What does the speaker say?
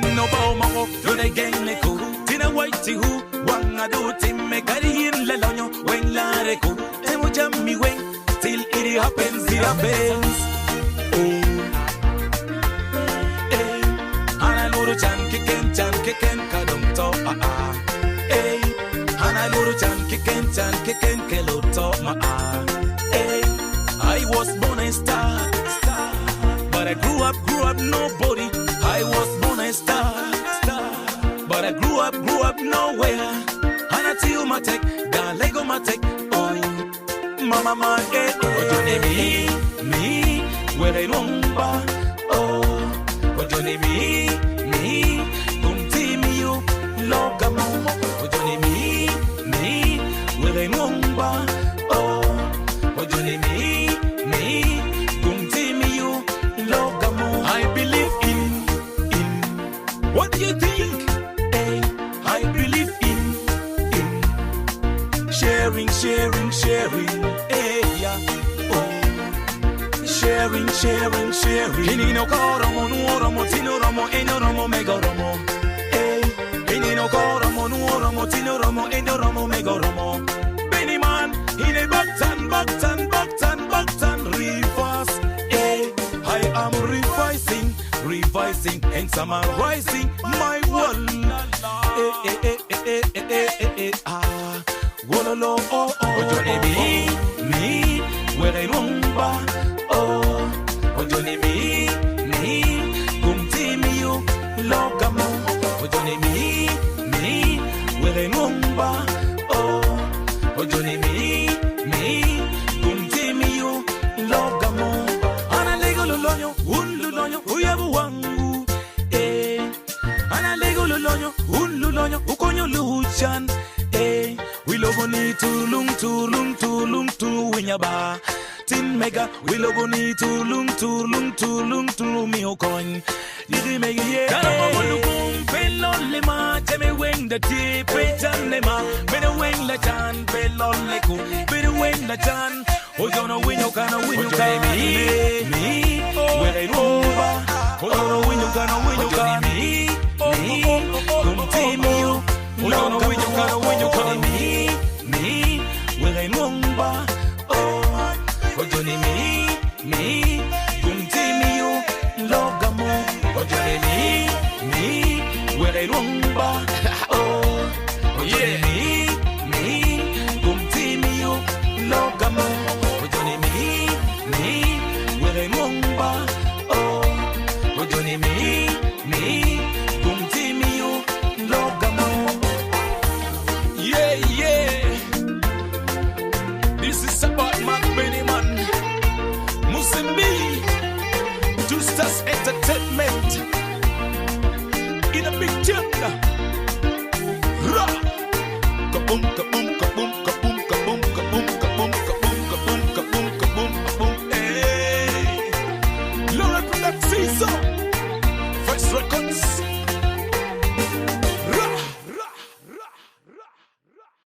no bow mo to the gang le ko tina white hu wanga do tim me kari hin le lonyo wen la re ko e mo jammi wen till it happens ana loro chan kiken kadum to ana loro chan kiken kelo to I was born a star, but I grew up nobody. I was born a star, but I grew up nowhere. And I tell my tech, the Lego my tech, oh, mama, me, where I rumba, oh, what you me, you, logamo, what you me, where I rumba, oh, what you me. I believe in what do you think? I believe in sharing. Sharing. Inino koromo, nuoromo, tinoromo, enoromo, megoromo. Inino koromo, nuoromo, tinoromo, enoromo, megoromo. Beniman, in a Bagtan, reverse. I am revising, hence I'm rising my world. Wololo, me, where I rumba, Ojoni me, kumtimi you, logamo, Ojoni me, where I rumba, Ojoni me, kumtimi you, logamo. Unlulonyo, uyabu wangu, Ana lego lulonyo, ukonyo luchan, we love ni tulung, winyaba, tin mega, we love ni tulung, mi okon, yidi mega ye. Karamo lukung, pelon lema, jeme weng da ti, petan lema, mena weng la chan, pelon leku, mena weng la chan, ojono winyo kana me, where I rumba, ojono winyo kana me, continue, ojono winyo kana me, where I rumba, ojoni me, continue, logamo, ojoni me, where I rumba, ojoni me, continue, logamo, ojoni me, where I rumba, ojoni me, continue, logamo. Yeah. This is